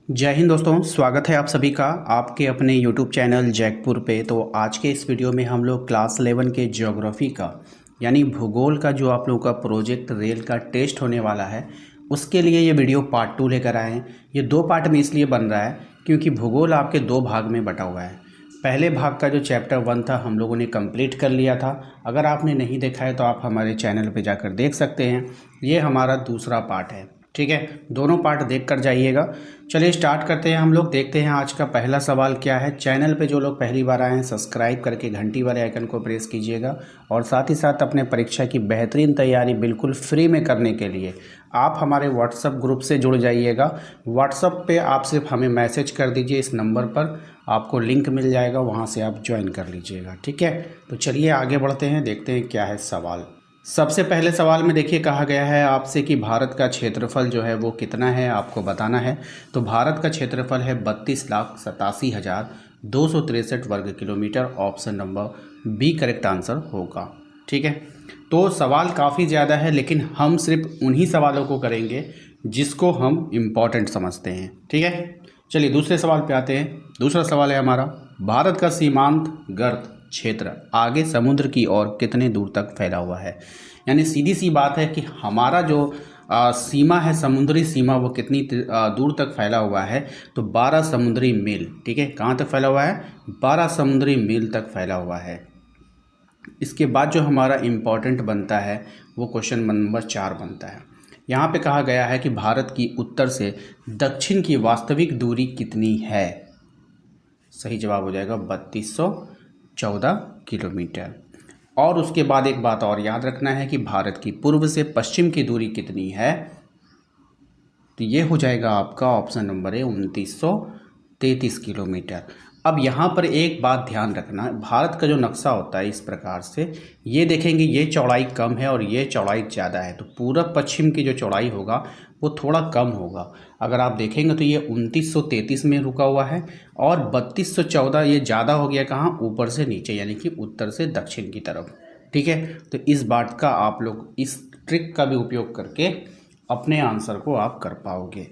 जय हिंद दोस्तों, स्वागत है आप सभी का आपके अपने यूट्यूब चैनल जैकपुर पे। तो आज के इस वीडियो में हम लोग क्लास 11 के ज्योग्राफी का यानी भूगोल का जो आप लोगों का प्रोजेक्ट रेल का टेस्ट होने वाला है, उसके लिए ये वीडियो पार्ट 2 लेकर आए हैं। ये दो पार्ट में इसलिए बन रहा है क्योंकि भूगोल आपके दो भाग में बटा हुआ है। पहले भाग का जो चैप्टर 1 था हम लोगों ने कंप्लीट कर लिया था। अगर आपने नहीं देखा है तो आप हमारे चैनल पे जाकर देख सकते हैं। ये हमारा दूसरा पार्ट है, ठीक है। दोनों पार्ट देख कर जाइएगा। चलिए स्टार्ट करते हैं। हम लोग देखते हैं आज का पहला सवाल क्या है। चैनल पे जो लोग पहली बार आए हैं सब्सक्राइब करके घंटी वाले आइकन को प्रेस कीजिएगा और साथ ही साथ अपने परीक्षा की बेहतरीन तैयारी बिल्कुल फ्री में करने के लिए आप हमारे व्हाट्सएप ग्रुप से जुड़ जाइएगा। व्हाट्सएप पे आप सिर्फ हमें मैसेज कर दीजिए, इस नंबर पर आपको लिंक मिल जाएगा, वहाँ से आप ज्वाइन कर लीजिएगा, ठीक है। तो चलिए आगे बढ़ते हैं, देखते हैं क्या है सवाल। सबसे पहले सवाल में देखिए कहा गया है आपसे कि भारत का क्षेत्रफल जो है वो कितना है, आपको बताना है। तो भारत का क्षेत्रफल है 32,87,263 वर्ग किलोमीटर। Option number B correct answer होगा, ठीक है। तो सवाल काफ़ी ज़्यादा है लेकिन हम सिर्फ उन्हीं सवालों को करेंगे जिसको हम इम्पॉर्टेंट समझते हैं, ठीक है। चलिए दूसरे सवाल पे आते हैं। दूसरा सवाल है हमारा, भारत का सीमांत गर्त क्षेत्र आगे समुद्र की ओर कितने दूर तक फैला हुआ है। यानी सीधी सी बात है कि हमारा जो सीमा है, समुद्री सीमा, वो कितनी दूर तक फैला हुआ है। तो 12 समुद्री मील, ठीक है। कहाँ तक फैला हुआ है? 12 समुद्री मील तक फैला हुआ है। इसके बाद जो हमारा इम्पॉर्टेंट बनता है वो क्वेश्चन नंबर 4 बनता है। यहाँ पे कहा गया है कि भारत की उत्तर से दक्षिण की वास्तविक दूरी कितनी है। सही जवाब हो जाएगा 3214 किलोमीटर। और उसके बाद एक बात और याद रखना है कि भारत की पूर्व से पश्चिम की दूरी कितनी है। तो ये हो जाएगा आपका ऑप्शन नंबर है 2933 किलोमीटर। अब यहाँ पर एक बात ध्यान रखना, भारत का जो नक्शा होता है इस प्रकार से, ये देखेंगे ये चौड़ाई कम है और ये चौड़ाई ज़्यादा है। तो पूरब पश्चिम की जो चौड़ाई होगा वो थोड़ा कम होगा। अगर आप देखेंगे तो ये 2933 में रुका हुआ है और 3214 ये ज़्यादा हो गया कहाँ? ऊपर से नीचे, यानी कि उत्तर से दक्षिण की तरफ, ठीक है। तो इस बात का आप लोग इस ट्रिक का भी उपयोग करके अपने आंसर को आप कर पाओगे,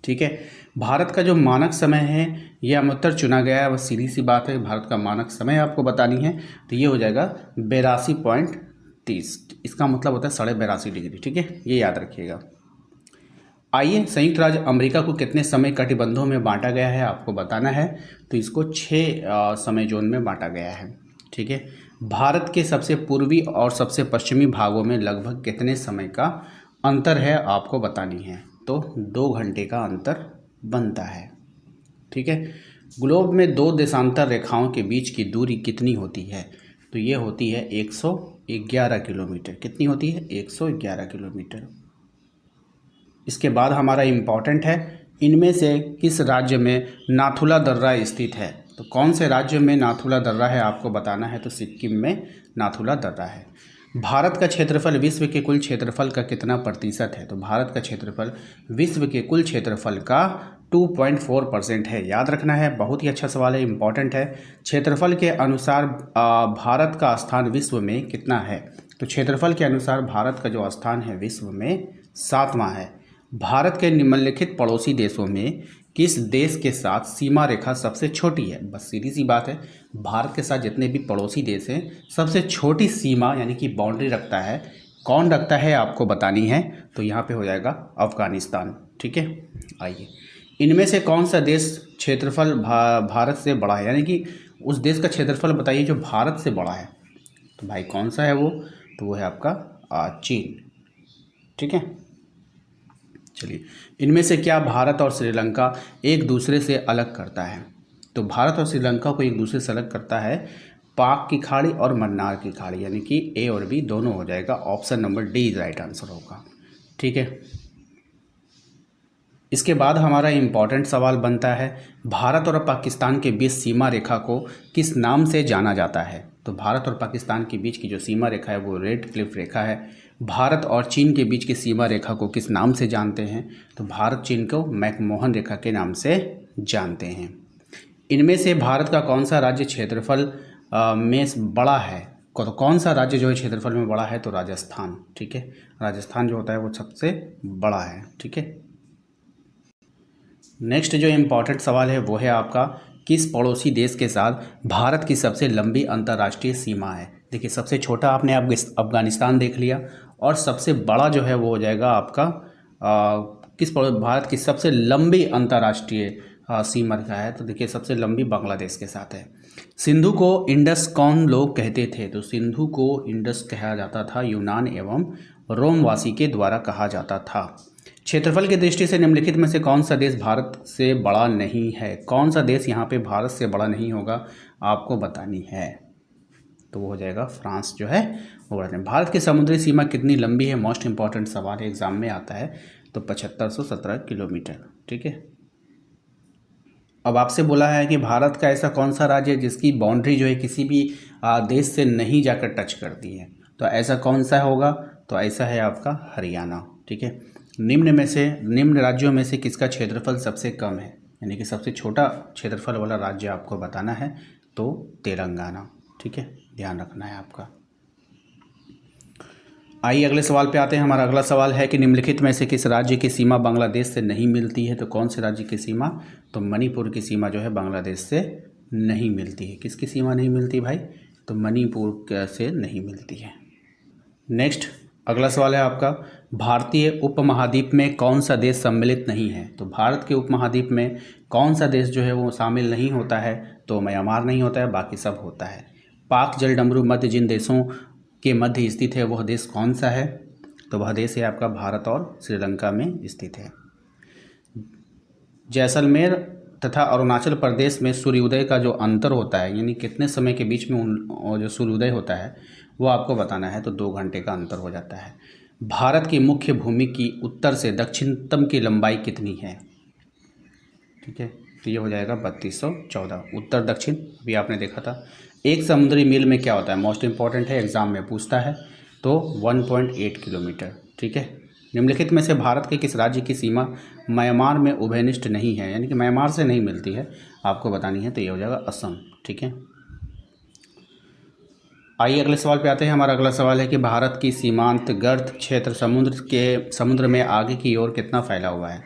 ठीक है। भारत का जो मानक समय है ये अमूर्तर चुना गया है, बस सीधी सी बात है। भारत का मानक समय आपको बतानी है तो ये हो जाएगा 82.30। इसका मतलब होता है 82.5 डिग्री, ठीक है, ये याद रखिएगा। आइए, संयुक्त राज्य अमेरिका को कितने समय कटिबंधों में बांटा गया है आपको बताना है। तो इसको 6 समय जोन में बांटा गया है, ठीक है। भारत के सबसे पूर्वी और सबसे पश्चिमी भागों में लगभग कितने समय का अंतर है आपको बतानी है। तो 2 घंटे का अंतर बनता है, ठीक है। ग्लोब में दो देशांतर रेखाओं के बीच की दूरी कितनी होती है। तो ये होती है 111 किलोमीटर। कितनी होती है? 111 किलोमीटर। इसके बाद हमारा इम्पॉर्टेंट है, इनमें से किस राज्य में नाथुला दर्रा स्थित है। तो कौन से राज्य में नाथुला दर्रा है आपको बताना है। तो सिक्किम में नाथुला दर्रा है। भारत का क्षेत्रफल विश्व के कुल क्षेत्रफल का कितना प्रतिशत है। तो भारत का क्षेत्रफल विश्व के कुल क्षेत्रफल का 2.4% है। याद रखना है, बहुत ही अच्छा सवाल है, इम्पॉर्टेंट है। क्षेत्रफल के अनुसार भारत का स्थान विश्व में कितना है। तो क्षेत्रफल के अनुसार भारत का जो स्थान है विश्व में 7वां है। भारत के निम्नलिखित पड़ोसी देशों में किस देश के साथ सीमा रेखा सबसे छोटी है। बस सीधी सी बात है, भारत के साथ जितने भी पड़ोसी देश हैं सबसे छोटी सीमा यानी कि बाउंड्री रखता है, कौन रखता है आपको बतानी है। तो यहाँ पे हो जाएगा अफगानिस्तान, ठीक है। आइए, इनमें से कौन सा देश क्षेत्रफल भारत से बड़ा है, यानी कि उस देश का क्षेत्रफल बताइए जो भारत से बड़ा है। तो भाई कौन सा है वो? तो वो है आपका चीन, ठीक है। चलिए, इनमें से क्या भारत और श्रीलंका एक दूसरे से अलग करता है। तो भारत और श्रीलंका को एक दूसरे से अलग करता है पाक की खाड़ी और मन्नार की खाड़ी, यानी कि ए और बी दोनों हो जाएगा। Option number D right answer होगा, ठीक है। इसके बाद हमारा इम्पॉर्टेंट सवाल बनता है, भारत और पाकिस्तान के बीच सीमा रेखा को किस नाम से जाना जाता है। तो भारत और पाकिस्तान के बीच की जो सीमा रेखा है वो रेड क्लिफ रेखा है। भारत और चीन के बीच की सीमा रेखा को किस नाम से जानते हैं। तो भारत चीन को मैकमोहन रेखा के नाम से जानते हैं। इनमें से भारत का कौन सा राज्य क्षेत्रफल में बड़ा है। तो कौन सा राज्य जो है क्षेत्रफल में बड़ा है। तो राजस्थान, ठीक है। राजस्थान जो होता है वो सबसे बड़ा है, ठीक है। नेक्स्ट जो इम्पोर्टेंट सवाल है वो है आपका, किस पड़ोसी देश के साथ भारत की सबसे लंबी अंतर्राष्ट्रीय सीमा है। देखिए सबसे छोटा आपने अफगानिस्तान देख लिया, और सबसे बड़ा जो है वो हो जाएगा आपका भारत की सबसे लंबी अंतर्राष्ट्रीय सीमा क्या है, तो देखिए सबसे लंबी बांग्लादेश के साथ है। सिंधु को इंडस कौन लोग कहते थे, तो सिंधु को इंडस कहा जाता था यूनान एवं रोमवासी के द्वारा कहा जाता था। क्षेत्रफल की दृष्टि से निम्नलिखित में से कौन सा देश भारत से बड़ा नहीं है, कौन सा देश यहाँ पे भारत से बड़ा नहीं होगा आपको बतानी है, तो वो हो जाएगा फ्रांस जो है वो बड़ा नहीं। भारत की समुद्री सीमा कितनी लंबी है, मोस्ट इंपॉर्टेंट सवाल है, एग्जाम में आता है, तो 7517 किलोमीटर। ठीक है, अब आपसे बोला है कि भारत का ऐसा कौन सा राज्य है जिसकी बाउंड्री जो है किसी भी देश से नहीं जाकर टच करती है, तो ऐसा कौन सा होगा, तो ऐसा है आपका हरियाणा। ठीक है, निम्न राज्यों में से किसका क्षेत्रफल सबसे कम है, यानी कि सबसे छोटा क्षेत्रफल वाला राज्य आपको बताना है, तो तेलंगाना। ठीक है, ध्यान रखना है आपका। आइए अगले सवाल पे आते हैं। हमारा अगला सवाल है कि निम्नलिखित में से किस राज्य की सीमा बांग्लादेश से नहीं मिलती है, तो कौन से राज्य की सीमा, तो मणिपुर की सीमा जो है बांग्लादेश से नहीं मिलती है। किसकी सीमा नहीं मिलती भाई, तो मणिपुर से नहीं मिलती है। नेक्स्ट अगला सवाल है आपका, भारतीय उपमहाद्वीप में कौन सा देश सम्मिलित नहीं है, तो भारत के उपमहाद्वीप में कौन सा देश जो है वो शामिल नहीं होता है, तो म्यांमार नहीं होता है, बाकी सब होता है। पाक जलडमरू मध्य जिन देशों के मध्य स्थित है वह देश कौन सा है, तो वह देश है आपका भारत और श्रीलंका में स्थित है। जैसलमेर तथा अरुणाचल प्रदेश में सूर्योदय का जो अंतर होता है, यानी कितने समय के बीच में जो सूर्योदय होता है वो आपको बताना है, तो 2 घंटे का अंतर हो जाता है। भारत की मुख्य भूमि की उत्तर से दक्षिणतम की लंबाई कितनी है, ठीक है, तो ये हो जाएगा 3214। उत्तर दक्षिण भी आपने देखा था। एक समुद्री मील में क्या होता है, मोस्ट इंपॉर्टेंट है, एग्जाम में पूछता है, तो 1.8 किलोमीटर। ठीक है, निम्नलिखित में से भारत के किस राज्य की सीमा म्यांमार में उभयनिष्ठ नहीं है, यानी कि म्यांमार से नहीं मिलती है, आपको बतानी है, तो ये हो जाएगा असम। ठीक है, आइए अगले सवाल पे आते हैं। हमारा अगला सवाल है कि भारत की सीमांत गर्त क्षेत्र समुद्र में आगे की ओर कितना फैला हुआ है,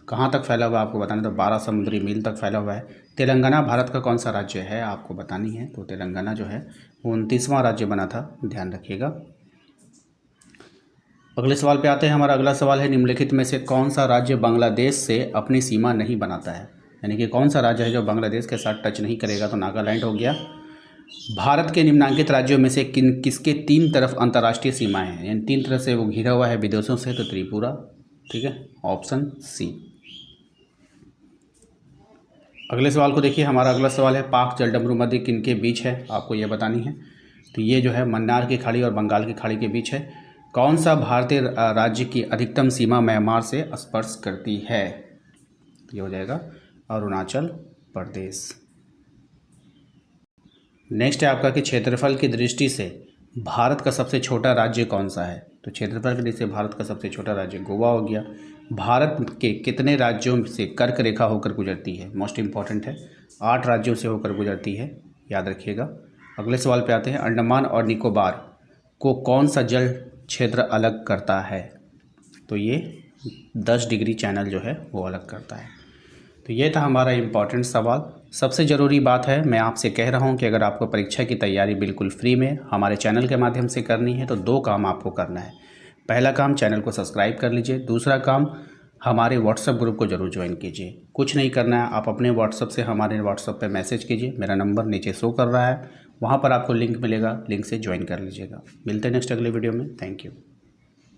कहाँ तक फैला हुआ है आपको बताना है, तो 12 समुद्री मील तक फैला हुआ है। तेलंगाना भारत का कौन सा राज्य है आपको बतानी है, तो तेलंगाना जो है वो 29वां राज्य बना था, ध्यान रखिएगा। अगले सवाल पे आते हैं। हमारा अगला सवाल है, निम्नलिखित में से कौन सा राज्य बांग्लादेश से अपनी सीमा नहीं बनाता है, यानी कि कौन सा राज्य है जो बांग्लादेश के साथ टच नहीं करेगा, तो नागालैंड हो गया। भारत के निम्नांकित राज्यों में से किसके 3 तरफ अंतर्राष्ट्रीय सीमाएं हैं, यानी 3 तरफ से वो घिरा हुआ है विदेशों से, तो त्रिपुरा। ठीक है, ऑप्शन सी। अगले सवाल को देखिए। हमारा अगला सवाल है, पाक जलडमरू मध्य किनके बीच है, आपको यह बतानी है, तो ये जो है मन्नार की खाड़ी और बंगाल की खाड़ी के बीच है। कौन सा भारतीय राज्य की अधिकतम सीमा म्यांमार से स्पर्श करती है, ये हो जाएगा अरुणाचल प्रदेश। नेक्स्ट है आपका कि क्षेत्रफल की दृष्टि से भारत का सबसे छोटा राज्य कौन सा है, तो क्षेत्रफल की दृष्टि से भारत का सबसे छोटा राज्य गोवा हो गया। भारत के कितने राज्यों से कर्क रेखा होकर गुजरती है, मोस्ट इंपॉर्टेंट है, 8 राज्यों से होकर गुजरती है, याद रखिएगा। अगले सवाल पे आते हैं। अंडमान और निकोबार को कौन सा जल क्षेत्र अलग करता है, तो ये 10 डिग्री चैनल जो है वो अलग करता है। तो ये था हमारा इम्पॉर्टेंट सवाल। सबसे ज़रूरी बात है, मैं आपसे कह रहा हूँ कि अगर आपको परीक्षा की तैयारी बिल्कुल फ्री में हमारे चैनल के माध्यम से करनी है, तो 2 काम आपको करना है। पहला काम, चैनल को सब्सक्राइब कर लीजिए। दूसरा काम, हमारे व्हाट्सएप ग्रुप को जरूर ज्वाइन कीजिए। कुछ नहीं करना है, आप अपने व्हाट्सएप से हमारे व्हाट्सएप पे मैसेज कीजिए, मेरा नंबर नीचे शो कर रहा है, वहाँ पर आपको लिंक मिलेगा, लिंक से ज्वाइन कर लीजिएगा। मिलते हैं नेक्स्ट अगले वीडियो में। Thank you.